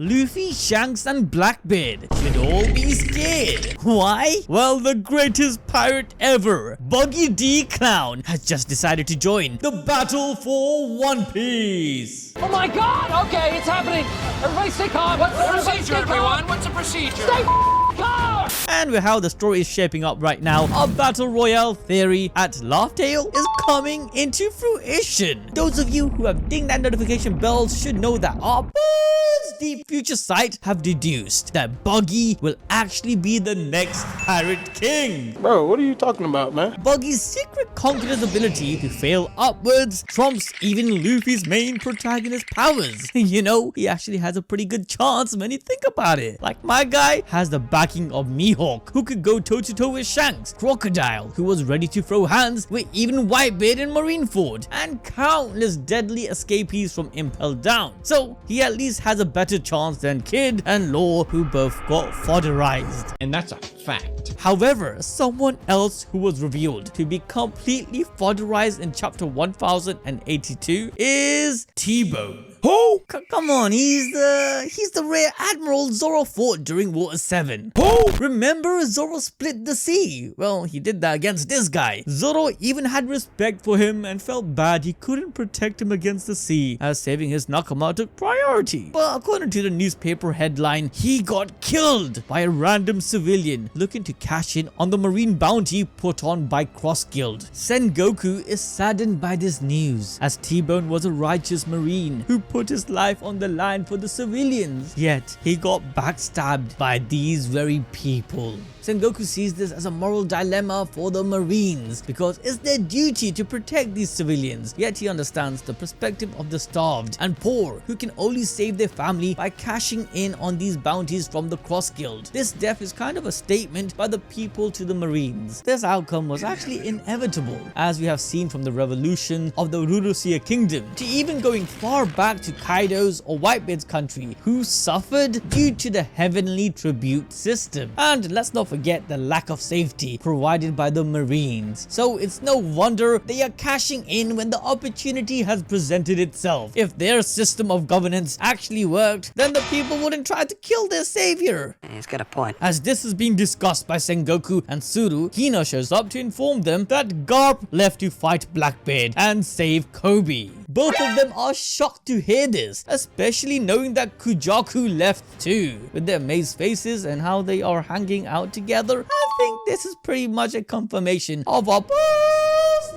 Luffy, Shanks and Blackbeard should all be scared. Why? Well, the greatest pirate ever, BUGGY D Clown, has just decided to join the battle for One Piece. Oh my god! Okay, it's happening! Everybody stay calm! What's the procedure, everyone? What's the procedure? Stay calm! And with how the story is shaping up right now, our battle royale theory at Laugh Tale is coming into fruition. Those of you who have dinged that notification bell should know that our Birds Deep Future Sight have deduced that BUGGY will actually be the next Pirate King. Bro, what are you talking about, man? BUGGY's secret confidence ability to fail upwards trumps even Luffy's main protagonist powers. You know, he actually has a pretty good chance when you think about it. Like, my guy has the backing of Mihawk, who could go toe-to-toe with Shanks, Crocodile, who was ready to throw hands with even Whitebeard and Marineford, and countless deadly escapees from Impel Down. So he at least has a better chance than Kid and Law, who both got fodderized. And that's a fact. However, someone else who was revealed to be completely fodderized in chapter 1082 is T-Bone. Who? Come on, he's the rare admiral Zoro fought during Water 7. Who? Remember, Zoro split the sea? Well, he did that against this guy. Zoro even had respect for him and felt bad he couldn't protect him against the sea, as saving his Nakama took priority. But according to the newspaper headline, he got killed by a random civilian looking to cash in on the marine bounty put on by Cross Guild. Sengoku is saddened by this news, as T-Bone was a righteous marine who put his life on the line for the civilians, yet he got backstabbed by these very people. Sengoku sees this as a moral dilemma for the Marines because it's their duty to protect these civilians, yet he understands the perspective of the starved and poor who can only save their family by cashing in on these bounties from the Cross Guild. This death is kind of a statement by the people to the Marines. This outcome was actually inevitable, as we have seen from the revolution of the Rurusia Kingdom to even going far back to Kaido's or Whitebeard's country, who suffered due to the heavenly tribute system. And let's not forget the lack of safety provided by the Marines. So it's no wonder they are cashing in when the opportunity has presented itself. If their system of governance actually worked, then the people wouldn't try to kill their savior. He's got a point. As this is being discussed by Sengoku and Suru, Hina shows up to inform them that Garp left to fight Blackbeard and save Kobe. Both of them are shocked to hear this, especially knowing that Kujaku left too. With their amazed faces and how they are hanging out together, I think this is pretty much a confirmation of our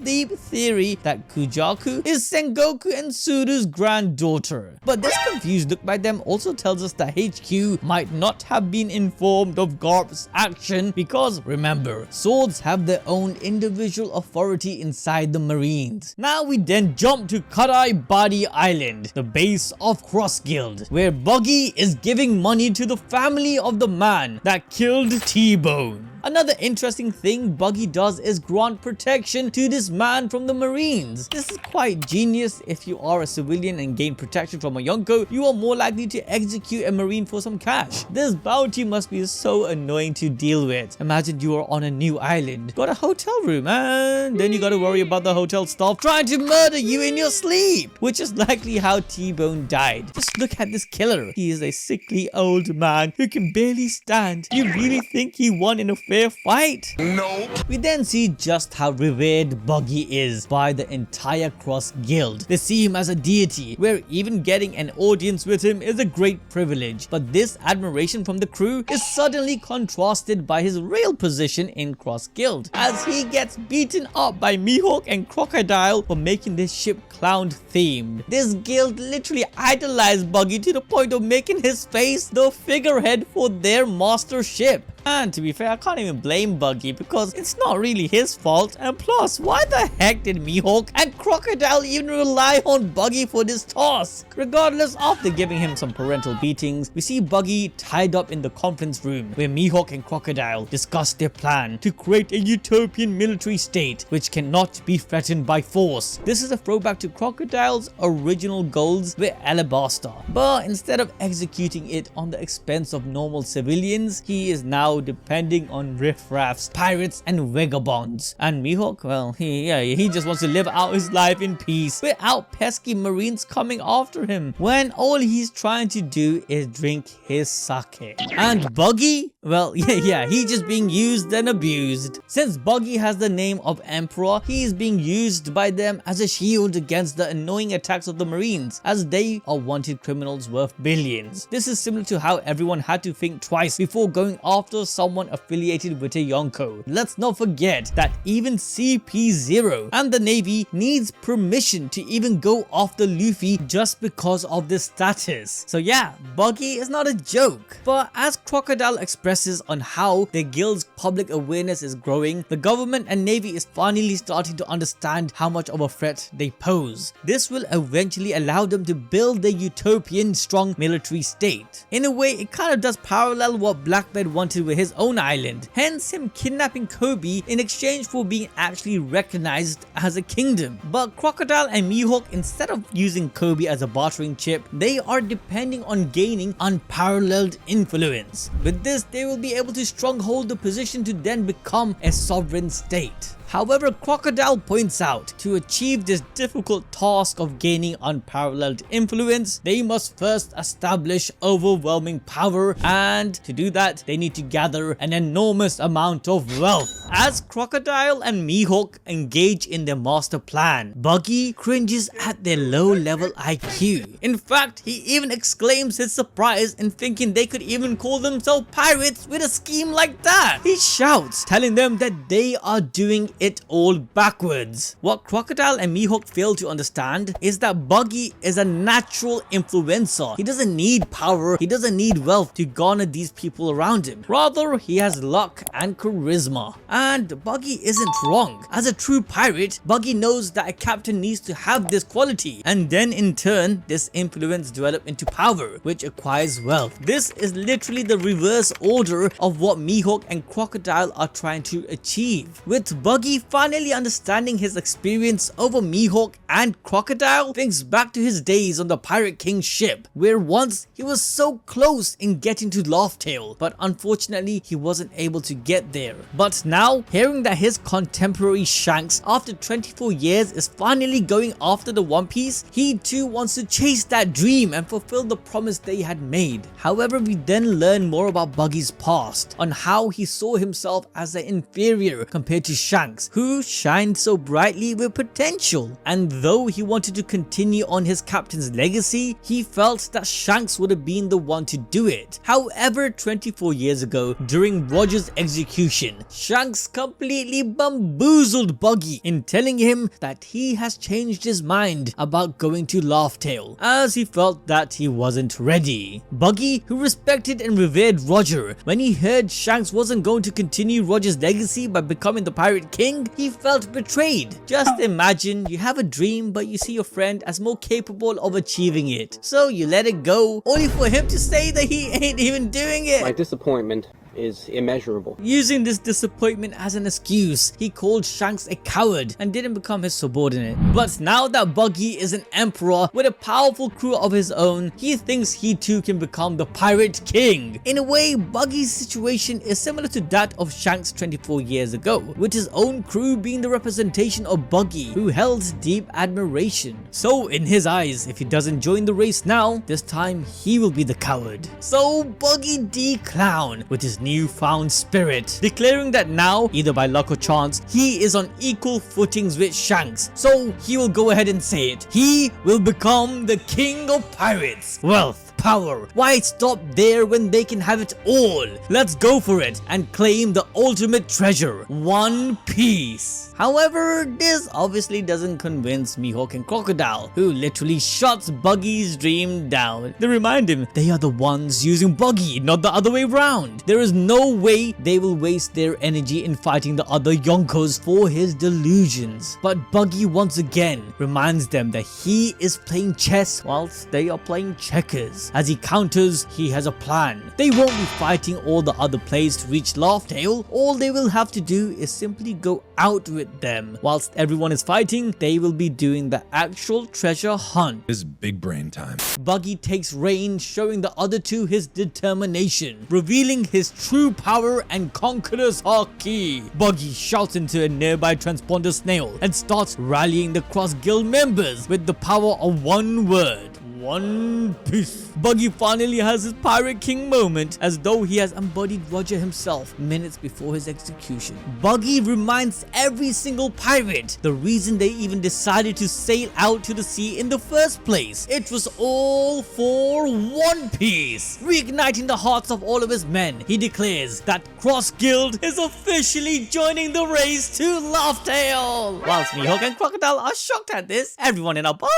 deep theory that Kujaku is Sengoku and Suru's granddaughter. But this confused look by them also tells us that HQ might not have been informed of Garp's action because, remember, swords have their own individual authority inside the Marines. Now we then jump to Karai Bari Island, the base of Cross Guild, where BUGGY is giving money to the family of the man that killed T-Bone. Another interesting thing BUGGY does is grant protection to this man from the Marines. This is quite genius. If you are a civilian and gain protection from a Yonko, you are more likely to execute a Marine for some cash. This bounty must be so annoying to deal with. Imagine you are on a new island, got a hotel room, and then you gotta worry about the hotel staff trying to murder you in your sleep, which is likely how T-Bone died. Just look at this killer. He is a sickly old man who can barely stand. You really think he won in a fair fight? No. We then see just how revered BUGGY is by the entire Cross Guild. They see him as a deity, where even getting an audience with him is a great privilege. But this admiration from the crew is suddenly contrasted by his real position in Cross Guild, as he gets beaten up by Mihawk and Crocodile for making this ship clown themed. This guild literally idolized BUGGY to the point of making his face the figurehead for their master ship. And to be fair, I can't even blame BUGGY because it's not really his fault. And plus, why the heck did Mihawk and Crocodile even rely on BUGGY for this task? Regardless, after giving him some parental beatings, we see BUGGY tied up in the conference room where Mihawk and Crocodile discuss their plan to create a utopian military state which cannot be threatened by force. This is a throwback to Crocodile's original goals with Alabasta, but instead of executing it on the expense of normal civilians, he is now now depending on riffraffs, pirates and vagabonds. And Mihawk, well, he just wants to live out his life in peace without pesky marines coming after him, when all he's trying to do is drink his sake. And Buggy, well, he's just being used and abused. Since Buggy has the name of Emperor, he is being used by them as a shield against the annoying attacks of the marines, as they are wanted criminals worth billions. This is similar to how everyone had to think twice before going after someone affiliated with a Yonko. Let's not forget that even CP0 and the Navy needs permission to even go after Luffy just because of this status. So yeah, Buggy is not a joke. But as Crocodile expresses on how the guild's public awareness is growing, the government and Navy is finally starting to understand how much of a threat they pose. This will eventually allow them to build a utopian strong military state. In a way, it kind of does parallel what Blackbeard wanted with his own island, hence him kidnapping Kobe in exchange for being actually recognized as a kingdom. But Crocodile and Mihawk, instead of using Kobe as a bartering chip, they are depending on gaining unparalleled influence. With this, they will be able to stronghold the position to then become a sovereign state. However, Crocodile points out, to achieve this difficult task of gaining unparalleled influence, they must first establish overwhelming power, and to do that, they need to gather an enormous amount of wealth. As Crocodile and Mihawk engage in their master plan, Buggy cringes at their low-level IQ. In fact, he even exclaims his surprise in thinking they could even call themselves pirates with a scheme like that. He shouts, telling them that they are doing it all backwards. What Crocodile and Mihawk fail to understand is that Buggy is a natural influencer. He doesn't need power, he doesn't need wealth to garner these people around him. Rather, he has luck and charisma. And Buggy isn't wrong. As a true pirate, Buggy knows that a captain needs to have this quality, and then in turn, this influence develops into power, which acquires wealth. This is literally the reverse order of what Mihawk and Crocodile are trying to achieve. With Buggy finally understanding his experience over Mihawk and Crocodile, thinks back to his days on the Pirate King's ship, where once he was so close in getting to Laugh Tale, but unfortunately he wasn't able to get there. But now, hearing that his contemporary Shanks, after 24 years, is finally going after the One Piece, he too wants to chase that dream and fulfill the promise they had made. However, we then learn more about Buggy's past, on how he saw himself as an inferior compared to Shanks, who shined so brightly with potential. And though he wanted to continue on his captain's legacy, he felt that Shanks would have been the one to do it. However, 24 years ago, during Roger's execution, Shanks completely bamboozled Buggy in telling him that he has changed his mind about going to Laugh Tale, as he felt that he wasn't ready. Buggy, who respected and revered Roger, when he heard Shanks wasn't going to continue Roger's legacy by becoming the Pirate King, he felt betrayed. Just imagine you have a dream but you see your friend as more capable of achieving it, so you let it go, only for him to say that he ain't even doing it. My disappointment is immeasurable. Using this disappointment as an excuse, he called Shanks a coward and didn't become his subordinate. But now that Buggy is an emperor with a powerful crew of his own, he thinks he too can become the Pirate King. In a way, Buggy's situation is similar to that of Shanks 24 years ago, with his own crew being the representation of Buggy, who held deep admiration. So in his eyes, if he doesn't join the race now, this time he will be the coward. So Buggy D Clown, with his newfound spirit, declaring that now, either by luck or chance, he is on equal footings with Shanks, so he will go ahead and say it. He will become the king of pirates. Wealth, power, why stop there when they can have it all? Let's go for it and claim the ultimate treasure, One Piece. However, this obviously doesn't convince Mihawk and Crocodile, who literally shuts Buggy's dream down. They remind him they are the ones using Buggy, not the other way around. There is no way they will waste their energy in fighting the other Yonkos for his delusions. But Buggy once again reminds them that he is playing chess whilst they are playing checkers. this as he counters he has a plan. They won't be fighting all the other players to reach Laugh Tale. All they will have to do is simply go out with them. Whilst everyone is fighting, they will be doing the actual treasure hunt. This is big brain time. Buggy takes reign, showing the other two his determination, revealing his true power and conqueror's haki. Buggy shouts into a nearby transponder snail and starts rallying the Cross Guild members with the power of one word: One Piece. Buggy finally has his Pirate King moment, as though he has embodied Roger himself minutes before his execution. Buggy reminds every single pirate the reason they even decided to sail out to the sea in the first place. It was all for One Piece. Reigniting the hearts of all of his men, he declares that Cross Guild is officially joining the race to Laugh Tale. Whilst Mihawk and Crocodile are shocked at this, everyone in our Balls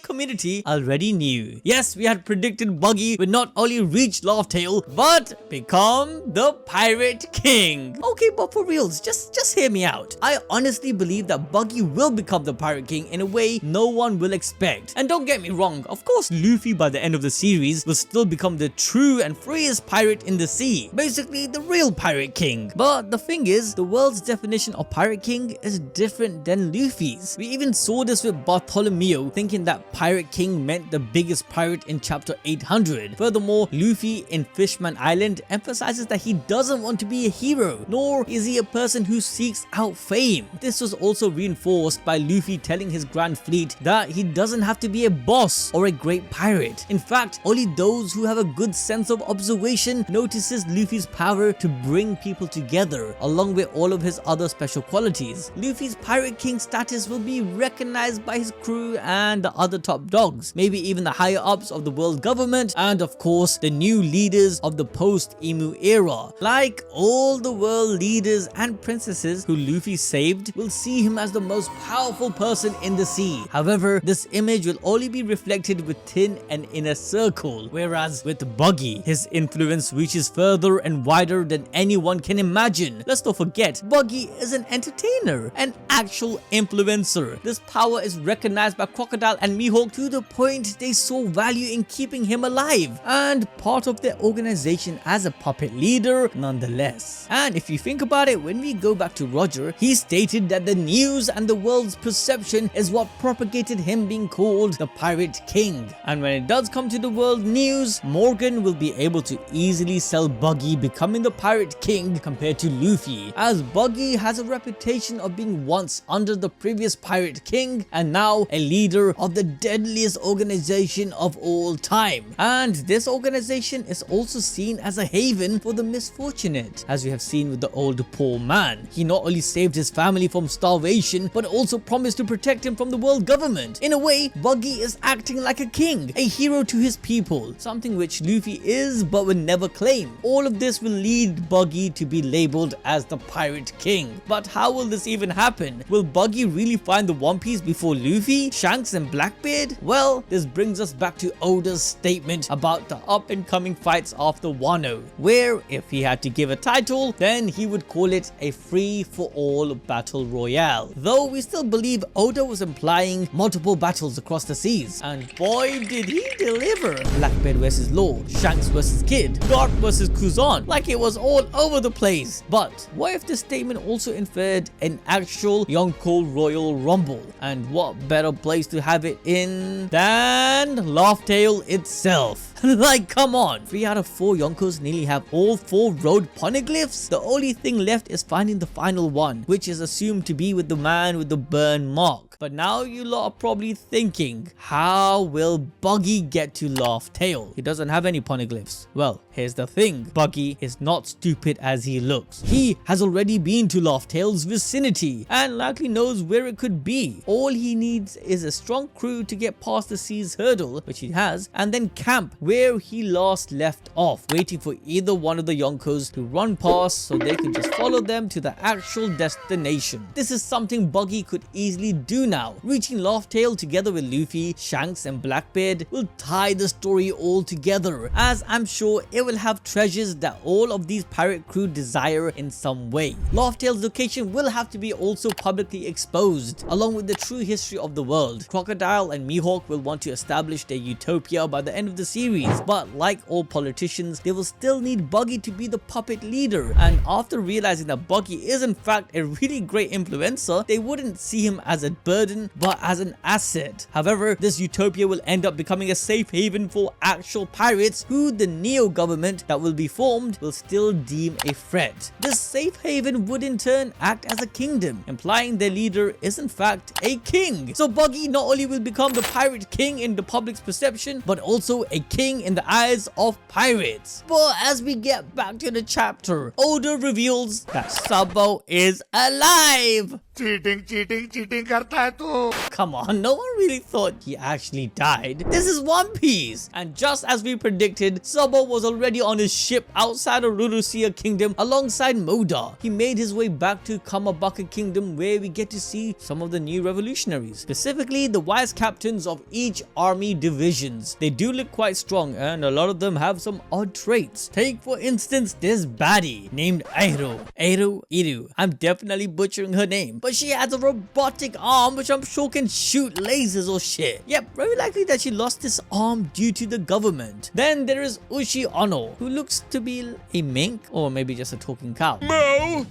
community already knew. Yes, we had predicted Buggy would not only reach Laugh Tale, but become the Pirate King. Okay, but for reals, just hear me out. I honestly believe that Buggy will become the Pirate King in a way no one will expect. And don't get me wrong, of course Luffy by the end of the series will still become the true and freest pirate in the sea. Basically the real Pirate King. But the thing is, the world's definition of Pirate King is different than Luffy's. We even saw this with Bartholomew thinking that Pirate King meant the biggest pirate in chapter 800. Furthermore, Luffy in Fishman Island emphasizes that he doesn't want to be a hero, nor is he a person who seeks out fame. This was also reinforced by Luffy telling his Grand Fleet that he doesn't have to be a boss or a great pirate. In fact, only those who have a good sense of observation notices Luffy's power to bring people together, along with all of his other special qualities. Luffy's Pirate King status will be recognized by his crew and the other top dogs, maybe even the higher ups of the world government, and of course the new leaders of the post-Emu era. Like all the world leaders and princesses who Luffy saved will see him as the most powerful person in the sea. However, this image will only be reflected within an inner circle, whereas with Buggy, his influence reaches further and wider than anyone can imagine. Let's not forget, Buggy is an entertainer, an actual influencer. This power is recognized by Crocodile and Mihawk to the point they saw value in keeping him alive and part of their organization as a puppet leader nonetheless. And if you think about it, when we go back to Roger, he stated that the news and the world's perception is what propagated him being called the Pirate King. And when it does come to the world news, Morgan will be able to easily sell Buggy becoming the Pirate King compared to Luffy, as Buggy has a reputation of being once under the previous Pirate King and now a leader of the deadliest organization of all time. And this organization is also seen as a haven for the misfortunate, as we have seen with the old poor man. He not only saved his family from starvation, but also promised to protect him from the world government. In a way, Buggy is acting like a king, a hero to his people, something which Luffy is but will never claim. All of this will lead Buggy to be labeled as the Pirate King. But how will this even happen? Will Buggy really find the One Piece before Luffy, Shanks and Blackbeard? Well, this brings us back to Oda's statement about the up and coming fights after Wano, where if he had to give a title, then he would call it a free-for-all battle royale. Though we still believe Oda was implying multiple battles across the seas, and boy did he deliver. Blackbeard versus Law, Shanks versus Kid, Garp versus Kuzan, like it was all over the place. But what if this statement also inferred an actual Yonko Royal Rumble? And what better place to have it in than Laugh Tale itself? Like, come on, 3 out of 4 Yonkos nearly have all 4 road poneglyphs. The only thing left is finding the final one, which is assumed to be with the man with the burn mark. But now you lot are probably thinking, how will Buggy get to Laugh Tale? He doesn't have any poneglyphs. Well, here's the thing, Buggy is not stupid as he looks. He has already been to Laugh Tale's vicinity and likely knows where it could be. All he needs is a strong crew to get past the sea's hurdle, which he has, and then camp where he last left off, waiting for either one of the Yonkos to run past so they can just follow them to the actual destination. This is something Buggy could easily do now. Reaching Laugh Tale together with Luffy, Shanks and Blackbeard will tie the story all together, as I'm sure it will have treasures that all of these pirate crew desire in some way. Laugh Tale's location will have to be also publicly exposed, along with the true history of the world. Crocodile and Mihawk will want to establish their utopia by the end of the series, series, but like all politicians, they will still need Buggy to be the puppet leader, and after realizing that Buggy is in fact a really great influencer, they wouldn't see him as a burden but as an asset. However, this utopia will end up becoming a safe haven for actual pirates who the Neo government that will be formed will still deem a threat. This safe haven would in turn act as a kingdom, implying their leader is in fact a king. So Buggy not only will become the pirate king in the public's perception, but also a king in the eyes of pirates. But as we get back to the chapter, Oda reveals that SABO is alive. Cheating करता है तू. Come on, no one really thought he actually died. This is One Piece! And just as we predicted, SABO was already on his ship outside of Rurusia Kingdom alongside Moda. He made his way back to Kamabaka Kingdom where we get to see some of the new revolutionaries, specifically the wise captains of each army divisions. They do look quite strong and a lot of them have some odd traits. Take for instance this baddie named Iru. I'm definitely butchering her name, but she has a robotic arm which I'm sure can shoot lasers or shit. Yep, very likely that she lost this arm due to the government. Then there is Ushi Ono, who looks to be a mink or maybe just a talking cow.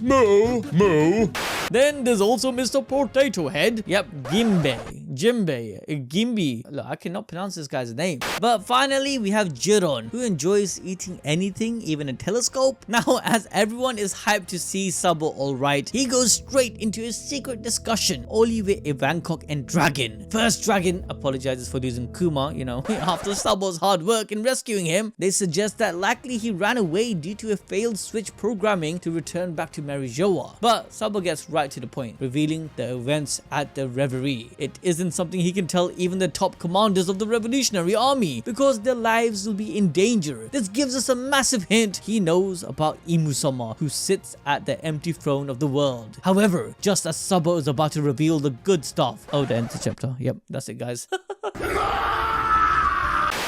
Moo. Then there's also Mr. Potato Head. Yep, Gimbi. Look, I cannot pronounce this guy's name. But finally, we have Jiron, who enjoys eating anything, even a telescope. Now, as everyone is hyped to see SABO alright, he goes straight into his secret discussion, only with Ivankov and Dragon. First, Dragon apologizes for losing Kuma, you know, after SABO's hard work in rescuing him. They suggest that likely he ran away due to a failed switch programming to return back to Marijoa. But SABO gets right to the point, revealing the events at the reverie. It isn't something he can tell even the top commanders of the revolutionary army because their lives will be in danger. This gives us a massive hint he knows about Imu-sama, who sits at the empty throne of the world. However, just as SABO is about to reveal the good stuff. Oh, the end of the chapter. Yep, that's it guys.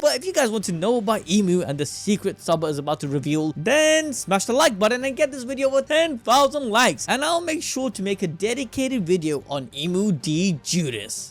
But if you guys want to know about Imu and the secret SABO is about to reveal, then smash the like button and get this video over 10,000 likes. And I'll make sure to make a dedicated video on Imu D Judas.